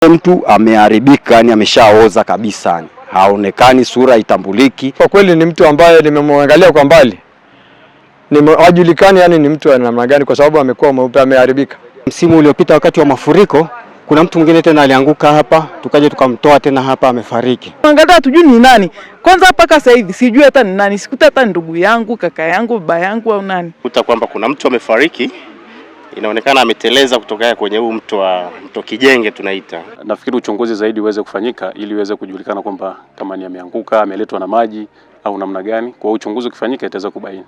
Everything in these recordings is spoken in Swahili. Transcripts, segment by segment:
Mtu ameharibika, yani ameshaoza kabisa, yani haonekani, sura itambuliki. Kwa kweli ni mtu ambaye nimemwangalia kwa mbali, hajulikani yani ni mtu wa namna gani, kwa sababu amekuwa mweupe, ameharibika. Msimu uliopita wakati wa mafuriko, kuna mtu mwingine tena alianguka hapa, tukaje tukamtoa tena hapa, amefariki. Angalia tujui ni nani. Kwanza mpaka sasa hivi sijui hata ni nani, sikuta hata ndugu yangu, kaka yangu, baba yangu au nani. Kuta kwamba kuna mtu amefariki, inaonekana ameteleza kutoka kwenye huu mto Kijenge tunaita. Nafikiri uchunguzi zaidi uweze kufanyika ili uweze kujulikana kwamba kama ni ameanguka, ameletwa na maji au namna gani. Kwa uchunguzi ukifanyika itaweza kubaini.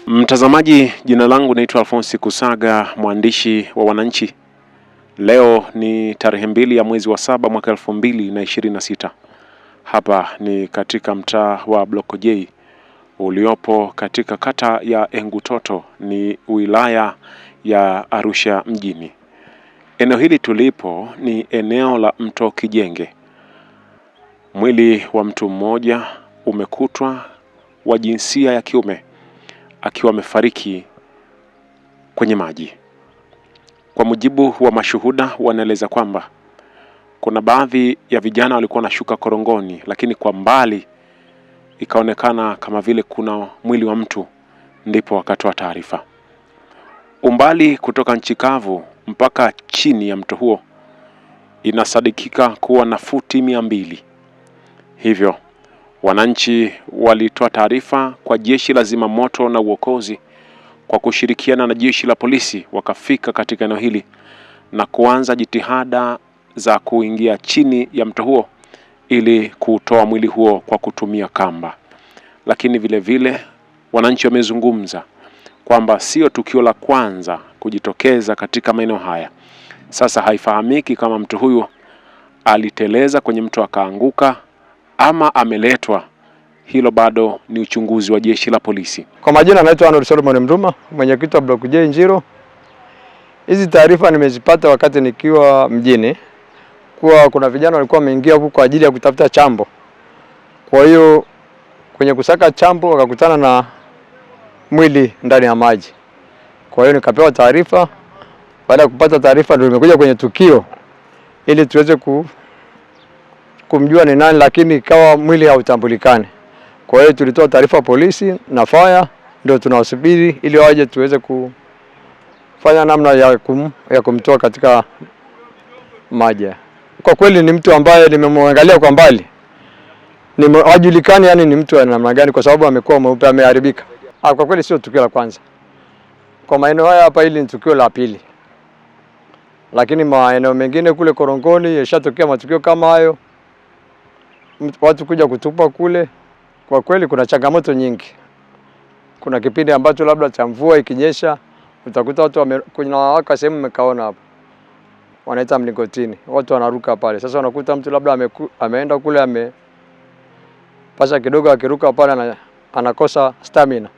Mtazamaji, jina langu naitwa Alphonse Kusaga, mwandishi wa Wananchi. Leo ni tarehe 2 ya mwezi wa 7 mwaka 2026. Hapa ni katika mtaa wa Block J uliopo katika kata ya Engutoto, ni wilaya ya Arusha mjini. Eneo hili tulipo ni eneo la mto Kijenge. Mwili wa mtu mmoja umekutwa wa jinsia ya kiume akiwa amefariki kwenye maji. Kwa mujibu wa mashuhuda, wanaeleza kwamba kuna baadhi ya vijana walikuwa wanashuka korongoni, lakini kwa mbali ikaonekana kama vile kuna mwili wa mtu, ndipo wakatoa taarifa. Umbali kutoka nchi kavu mpaka chini ya mto huo inasadikika kuwa na futi 200. Hivyo wananchi walitoa taarifa kwa jeshi la zimamoto na uokozi kwa kushirikiana na jeshi la polisi, wakafika katika eneo hili na kuanza jitihada za kuingia chini ya mto huo ili kutoa mwili huo kwa kutumia kamba. Lakini vile vile wananchi wamezungumza kwamba sio tukio la kwanza kujitokeza katika maeneo haya. Sasa haifahamiki kama mtu huyu aliteleza kwenye mto akaanguka ama ameletwa. Hilo bado ni uchunguzi wa jeshi la polisi. Kwa majina naitwa Arnold Solomon Mruma, mwenyekiti wa Block J Njiro. Hizi taarifa nimezipata wakati nikiwa mjini, kuwa kuna vijana walikuwa wameingia huko kwa ajili ya kutafuta chambo. Kwa hiyo kwenye kusaka chambo wakakutana na mwili ndani ya maji. Kwa hiyo nikapewa taarifa. Baada ya kupata taarifa ndio nimekuja kwenye tukio ili tuweze kumjua ni nani, lakini ikawa mwili hautambulikani. Kwa hiyo tulitoa taarifa polisi na fire, ndio tunawasubiri ili waje tuweze kufanya namna ya kumtoa katika maji. Kwa kweli ni mtu ambaye nimemwangalia kwa mbali, hajulikani yani ni mtu wa namna gani, kwa sababu amekuwa mweupe, ameharibika. Kwa kweli sio tukio la kwanza kwa maeneo haya hapa, hili ni tukio la pili, lakini maeneo mengine kule Korongoni yashatokea matukio kama hayo, watu kuja kutupa kule. Kwa kweli kuna changamoto nyingi. Kuna kipindi ambacho labda cha mvua ikinyesha, utakuta watu kuna waka sehemu mmekaona hapo, wanaita mlingotini, watu wanaruka pale. Sasa unakuta mtu labda ameenda kule, amepasha kidogo, akiruka pale anakosa stamina,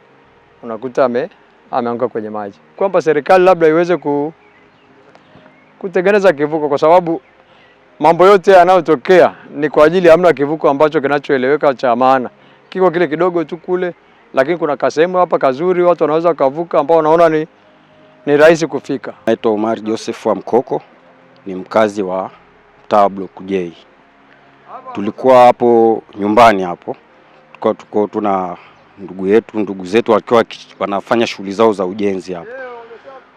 unakuta ameanguka kwenye maji. Kwamba serikali labda iweze kutengeneza kivuko, kwa sababu mambo yote yanayotokea ni kwa ajili hamna kivuko ambacho kinachoeleweka cha maana. Kiko kile kidogo tu kule, lakini kuna kasehemu hapa kazuri watu wanaweza kuvuka, ambao wanaona ni rahisi kufika. Naitwa Omar Joseph wa Mkoko, ni mkazi wa mtaa Block J. Tulikuwa hapo nyumbani hapo, tuko tuna ndugu zetu wakiwa wanafanya shughuli zao za ujenzi hapo.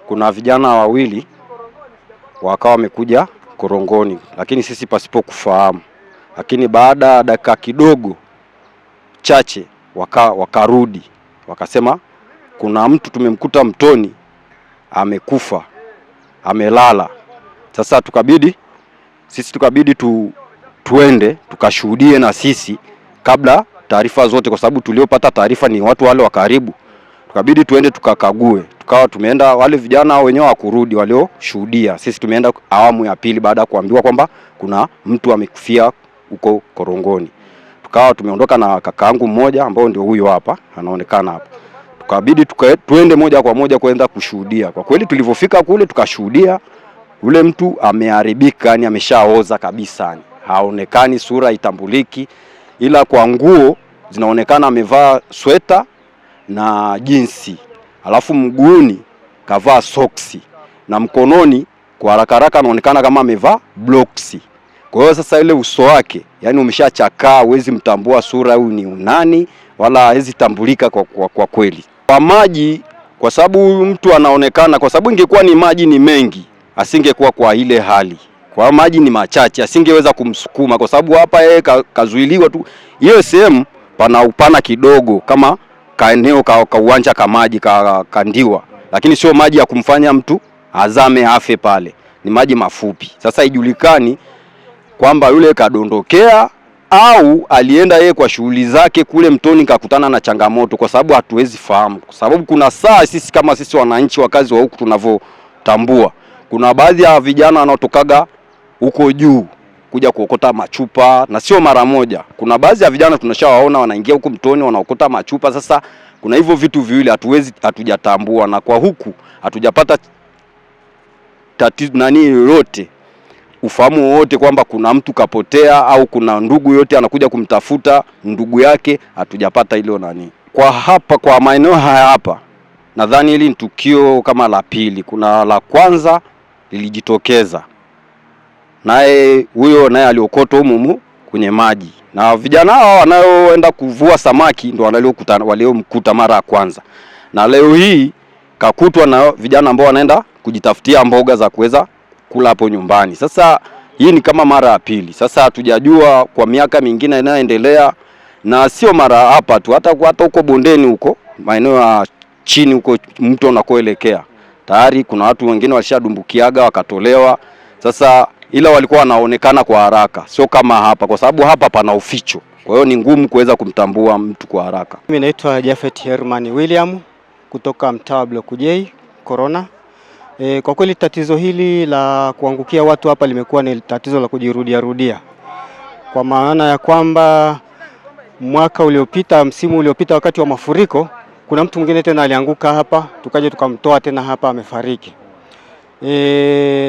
Kuna vijana wawili wakawa wamekuja korongoni, lakini sisi pasipo kufahamu. Lakini baada ya dakika kidogo chache wakarudi, wakasema kuna mtu tumemkuta mtoni amekufa, amelala. Sasa tukabidi tuende tukashuhudie na sisi kabla taarifa zote, kwa sababu tuliopata taarifa ni watu wale wa karibu. Tukabidi tuende tukakague. Tukawa tumeenda, wale vijana wenyewe wakurudi walioshuhudia. Sisi tumeenda awamu ya pili baada ya kuambiwa kwamba kuna mtu amekufia huko korongoni. Tukawa tumeondoka na kakaangu mmoja ambao ndio huyo hapa anaonekana hapa. Tukabidi tuende moja kwa moja kwenda kushuhudia. Kwa kweli tulivyofika kule tukashuhudia, ule mtu ameharibika, yani ameshaoza kabisa, yani haonekani, sura itambuliki, ila kwa nguo zinaonekana amevaa sweta na jinsi, alafu mguuni kavaa soksi. na mkononi kwa haraka haraka anaonekana kama amevaa blocks. Kwa hiyo sasa ile uso wake yani umeshachakaa, huwezi mtambua sura huyu ni nani wala hawezi tambulika kwa kweli. Kwa maji, kwa sababu mtu anaonekana, kwa sababu ingekuwa ni maji ni mengi asingekuwa kwa ile hali. Kwa maji ni machache asingeweza kumsukuma, kwa sababu hapa yeye kazuiliwa tu. Hiyo sehemu pana upana kidogo kama kaeneo ka uwanja ka maji kandiwa, lakini sio maji ya kumfanya mtu azame afe pale, ni maji mafupi. Sasa ijulikani kwamba yule kadondokea au alienda yeye kwa shughuli zake kule mtoni kakutana na changamoto, kwa sababu hatuwezi fahamu. Kwa sababu kuna saa sisi kama sisi wananchi wakazi wa huku tunavyotambua, kuna baadhi ya vijana wanaotokaga huko juu kuja kuokota machupa, na sio mara moja. Kuna baadhi ya vijana tunashawaona wanaingia huko mtoni wanaokota machupa. Sasa kuna hivyo vitu viwili hatujatambua, na kwa huku hatujapata tatizo lolote, ufahamu wote kwamba kuna mtu kapotea au kuna ndugu yote anakuja kumtafuta ndugu yake, hatujapata hilo Kwa hapa kwa maeneo haya hapa nadhani hili ni tukio kama la pili. Kuna la kwanza lilijitokeza, naye huyo naye aliokotwa humu kwenye maji, na vijana hao wanaoenda kuvua samaki ndio waliomkuta mara ya kwanza, na leo hii kakutwa na vijana ambao wanaenda kujitafutia mboga za kuweza kula hapo nyumbani. Sasa hii ni kama mara ya pili. Sasa hatujajua kwa miaka mingine inayoendelea, na sio mara hapa tu, hata huko bondeni huko maeneo ya chini huko mto unakoelekea tayari kuna watu wengine walishadumbukiaga wakatolewa. Sasa ila walikuwa wanaonekana kwa haraka, sio kama hapa, kwa sababu hapa pana uficho, kwa hiyo ni ngumu kuweza kumtambua mtu kwa haraka. Mimi naitwa Jafet Herman William kutoka mtaa wa Block J Corona. Kwa kweli tatizo hili la kuangukia watu hapa limekuwa ni tatizo la kujirudia, kwa maana ya kwamba mwaka uliopita, msimu uliopita, wakati wa mafuriko, kuna mtu mwingine tena alianguka hapa, tukaje tukamtoa tena hapa amefariki.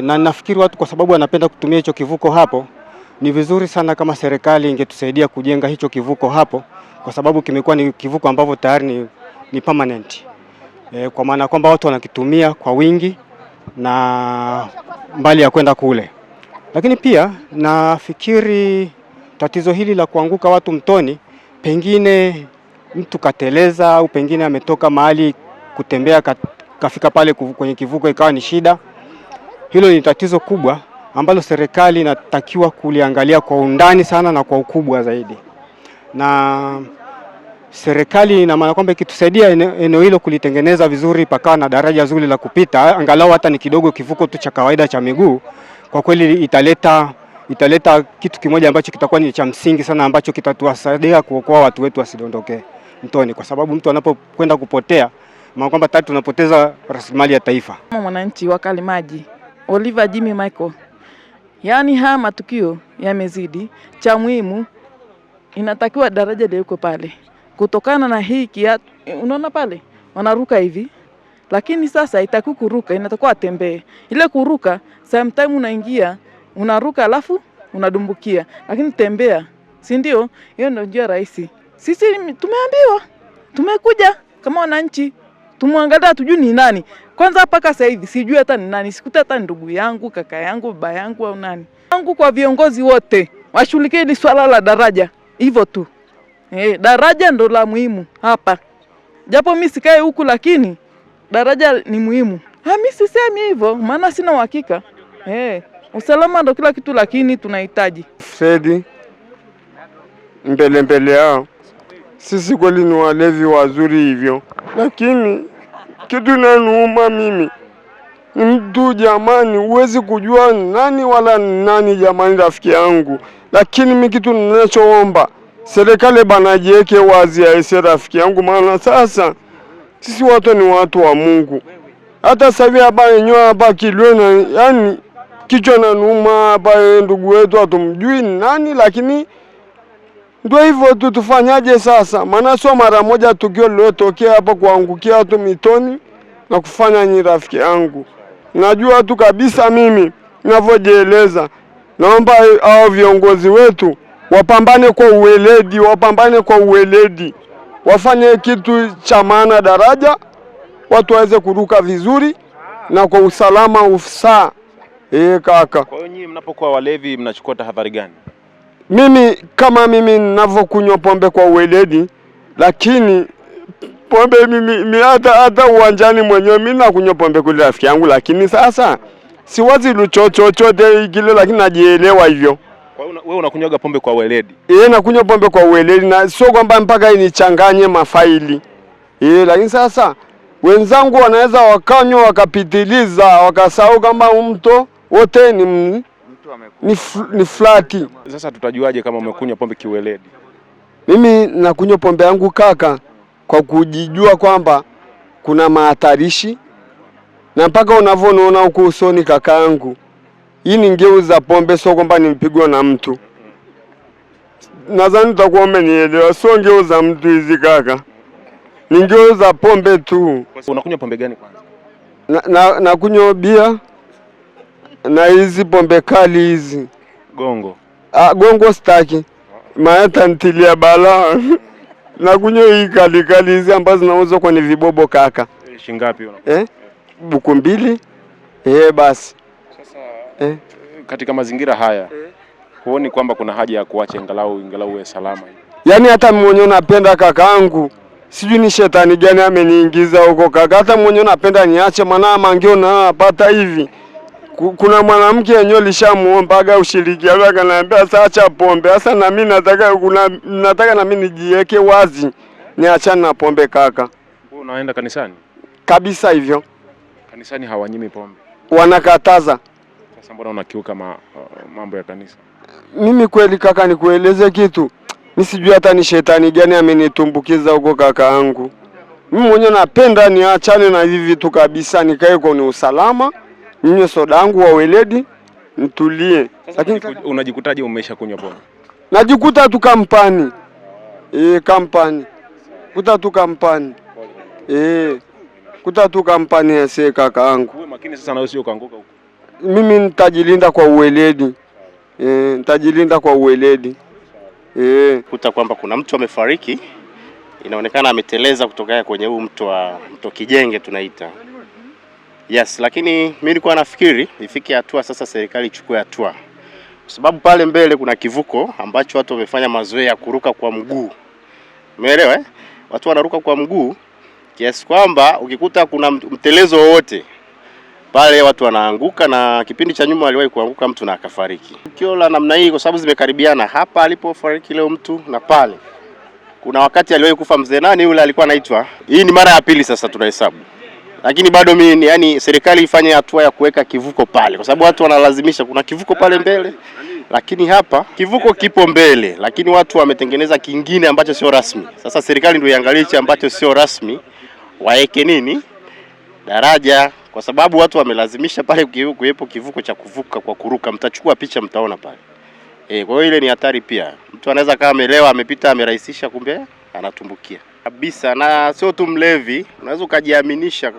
Na nafikiri watu kwa sababu wanapenda kutumia hicho kivuko hapo, ni vizuri sana kama serikali ingetusaidia kujenga hicho kivuko hapo, kwa sababu kimekuwa ni kivuko ambavyo tayari ni permanent. Kwa maana kwamba watu wanakitumia kwa wingi na mbali ya kwenda kule. Lakini pia nafikiri tatizo hili la kuanguka watu mtoni, pengine mtu kateleza au pengine ametoka mahali kutembea kafika pale kwenye kivuko ikawa ni shida. Hilo ni tatizo kubwa ambalo serikali inatakiwa kuliangalia kwa undani sana na kwa ukubwa zaidi. Na serikali ina maana kwamba ikitusaidia eneo hilo kulitengeneza vizuri, pakawa na daraja zuri la kupita, angalau hata ni kidogo kivuko tu cha kawaida cha miguu, kwa kweli italeta kitu kimoja ambacho kitakuwa ni cha msingi sana, ambacho kitatuwasaidia kuokoa watu wetu wasidondoke mtoni, kwa sababu mtu anapokwenda kupotea maana kwamba tatu tunapoteza rasilimali ya taifa. Kama mwananchi wa Kalimaji, Oliver Jimmy Michael, yaani haya matukio yamezidi. Cha muhimu inatakiwa daraja liwekwe pale, kutokana na hii unaona pale wanaruka hivi, lakini sasa itakuwa kuruka, inatakiwa atembee. Ile kuruka sometimes unaingia unaruka alafu unadumbukia, lakini tembea, si ndio? Hiyo ndio njia rahisi. Sisi tumeambiwa, tumekuja kama wananchi tumwangalia, tujue ni nani. Kwanza mpaka sasa hivi sijui hata ni nani, sikuta hata ndugu yangu, kaka yangu, baba yangu au nani. Yangu kwa viongozi wote washughulikie hili swala la daraja hivyo tu. Daraja ndo la muhimu hapa. Japo mimi sikae huku, lakini daraja ni muhimu. Mimi sisemi hivyo maana sina uhakika. Usalama ndo kila kitu, lakini tunahitaji Fredi mbele yao. Sisi kweli ni walevi wazuri hivyo, lakini kitu naniuma mimi ni mtu jamani, huwezi kujua nani wala nani jamani, rafiki yangu. Lakini mimi kitu ninachoomba serikali bana jiweke wazi aise rafiki yangu, maana sasa sisi watu ni watu wa Mungu. Hata sasa hivi hapa yenyewe hapa Kilwe, yani kichwa nanuuma hapa, ndugu wetu hatumjui nani, lakini ndio hivyo tu, tufanyaje sasa? Maana sio mara moja tukio lilotokea hapa kuangukia watu mitoni na kufanya ni rafiki yangu. Najua tu kabisa mimi ninavyojieleza, naomba hao viongozi wetu wapambane kwa uweledi, wafanye kitu cha maana, daraja watu waweze kuruka vizuri na kwa usalama usaa. Kaka. Kwa hiyo nyinyi mnapokuwa walevi mnachukua tahadhari gani? Mimi kama mimi ninavyokunywa pombe kwa uweledi, lakini pombe mimi hata uwanjani mwenyewe mimi nakunywa pombe kule rafiki yangu, lakini sasa siwazi chochote kile, lakini najielewa hivyo. Kwa hiyo wewe unakunywaga pombe kwa uweledi? Nakunywa pombe kwa uweledi na sio kwamba mpaka inichanganye mafaili. Lakini sasa wenzangu wanaweza wakanywa wakapitiliza wakasahau kama mto wote ni flati. Sasa tutajuaje kama umekunywa pombe kiuweledi? Mimi nakunywa pombe yangu kaka kwa kujijua kwamba kuna mahatarishi, na mpaka unavyoona huko usoni kaka yangu, hii ni ngeu za pombe, sio kwamba nimpigwa na mtu. Nadhani utakuwa umenielewa, sio ngeu za mtu hizi kaka, ni ngeu za pombe tu. Unakunywa pombe gani kwanza? Nakunywa bia na hizi pombe kali hizi. Gongo? Gongo staki, maana ntilia balaa. Nakunywa hii kali hizi ambazo zinauzwa kwenye vibobo kaka. Shingapi unakunywa? Buku 2. Basi. Sasa katika mazingira haya huoni kwamba kuna haja ya kuacha ingalau uwe salama hivi? Yaani hata mwenyewe napenda kakaangu, sijui ni shetani gani ameniingiza huko kaka. Hata mwenyewe napenda niache, maana mangeo na apata hivi. Kuna mwanamke yenyewe lishamuombaga ushirikiano, akaniambia sasa acha pombe. Sasa na mimi nataka na mimi nijiweke wazi, niachane na pombe kaka. Wewe unaenda kanisani? Kabisa hivyo. Kanisani hawanyimi pombe? Wanakataza. Sasa mbona unakiuka mambo ya kanisa? Mimi kweli kaka, nikueleze kitu, mimi sijui hata ni shetani gani amenitumbukiza huko kaka yangu. Mimi mwenyewe napenda niachane na hivi vitu kabisa, nikae kwa usalama, ninywe soda yangu wa weledi, nitulie. Lakini unajikutaje umesha kunywa pombe? Najikuta tu kampani. Kampani. Kuta tu kampani. Kuta tu kampani ya kaka yangu. Uwe makini sasa na usio kaanguka huko. Mimi nitajilinda kwa uweledi. Nitajilinda kwa uweledi. Kuta kwamba kuna mtu amefariki, inaonekana ameteleza kutoka kwenye huu mto Kijenge tunaita. Yes, lakini mimi nilikuwa nafikiri ifike hatua sasa serikali ichukue hatua. Kwa sababu pale mbele kuna kivuko ambacho watu wamefanya mazoea ya kuruka kwa mguu. Umeelewa? Watu wanaruka kwa mguu kiasi kwamba ukikuta kuna mtelezo wowote pale watu wanaanguka, na kipindi cha nyuma aliwahi kuanguka mtu na akafariki. Tukio la namna hii kwa sababu zimekaribiana, hapa alipofariki leo mtu na pale kuna wakati aliwahi kufa mzee nani yule alikuwa anaitwa. Hii ni mara ya pili sasa tunahesabu. Lakini bado mimi yani serikali ifanye hatua ya kuweka kivuko pale, kwa sababu watu wanalazimisha, kuna kivuko pale mbele, lakini hapa kivuko kipo mbele, lakini watu wametengeneza kingine ambacho sio rasmi. Sasa serikali ndio iangalie hicho ambacho sio rasmi, waeke nini? Daraja, kwa sababu watu wamelazimisha pale kuwepo kivuko cha kuvuka kwa kuruka. Mtachukua picha mtaona pale. Kwa hiyo ile ni hatari pia. Mtu anaweza kama amelewa amepita amerahisisha, kumbe anatumbukia. Kabisa, na sio tu mlevi, unaweza ukajiaminisha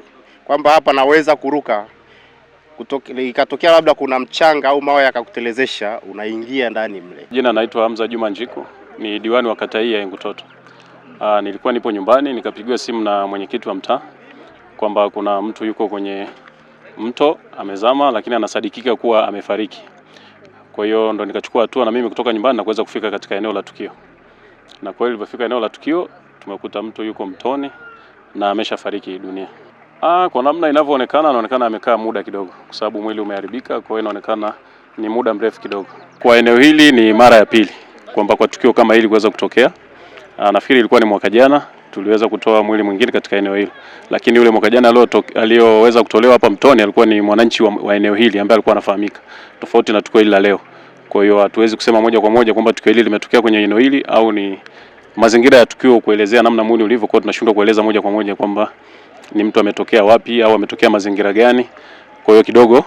kwamba hapa naweza kuruka. Ikatokea labda kuna mchanga au mawe yakakutelezesha, unaingia ndani mle. Jina naitwa Hamza Juma Njiku, ni diwani wa kata hii ya Engutoto. Nilikuwa nipo nyumbani nikapigiwa simu na mwenyekiti wa mtaa kwamba kuna mtu yuko kwenye mto amezama, lakini anasadikika kuwa amefariki. Kwa hiyo ndo nikachukua hatua na mimi kutoka nyumbani na kuweza kufika katika eneo la tukio. Na kweli nilipofika eneo la tukio tumekuta mtu yuko mtoni na ameshafariki dunia. Kwa namna inavyoonekana, anaonekana amekaa muda kidogo kwa sababu mwili umeharibika, kwa hiyo inaonekana ni muda mrefu kidogo. Kwa eneo hili ni mara ya pili kwamba kwa tukio kama hili kuweza kutokea. Nafikiri ilikuwa ni mwaka jana tuliweza kutoa mwili mwingine katika eneo hilo. Lakini yule mwaka jana aliyoweza kutolewa hapa mtoni alikuwa ni mwananchi wa eneo hili ambaye alikuwa anafahamika. Tofauti na tukio hili la leo. Kwa hiyo hatuwezi kusema moja kwa moja kwamba tukio hili limetokea kwenye eneo hili au ni mazingira ya tukio kuelezea namna mwili ulivyo, kwa tunashindwa kueleza moja kwa moja kwamba ni mtu ametokea wapi au ametokea mazingira gani. Kwa hiyo kidogo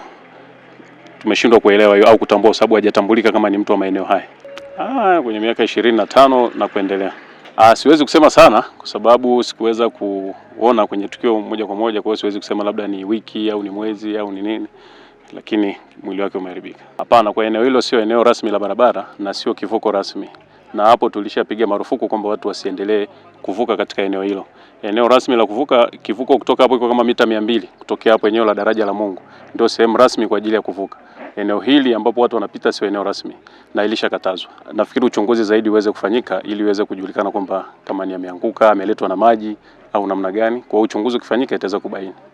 tumeshindwa kuelewa hiyo au kutambua sababu hajatambulika kama ni mtu wa maeneo haya. Kwenye miaka 25 na kuendelea. Siwezi kusema sana kwa sababu sikuweza kuona kwenye tukio moja kwa moja, kwa hiyo siwezi kusema labda ni wiki au ni mwezi au ni nini, lakini mwili wake umeharibika. Hapana, kwa eneo hilo sio eneo rasmi la barabara na sio kivuko rasmi. na hapo tulishapiga marufuku kwamba watu wasiendelee kuvuka katika eneo hilo. Eneo rasmi la kuvuka, kivuko kutoka hapo iko kama mita 200 kutokea hapo eneo la daraja la Mungu, ndio sehemu rasmi kwa ajili ya kuvuka. Eneo hili ambapo watu wanapita sio eneo rasmi na ilishakatazwa. Nafikiri uchunguzi zaidi uweze kufanyika ili iweze kujulikana kwamba kama ni ameanguka, ameletwa na maji au namna gani. Kwa uchunguzi ukifanyika itaweza kubaini.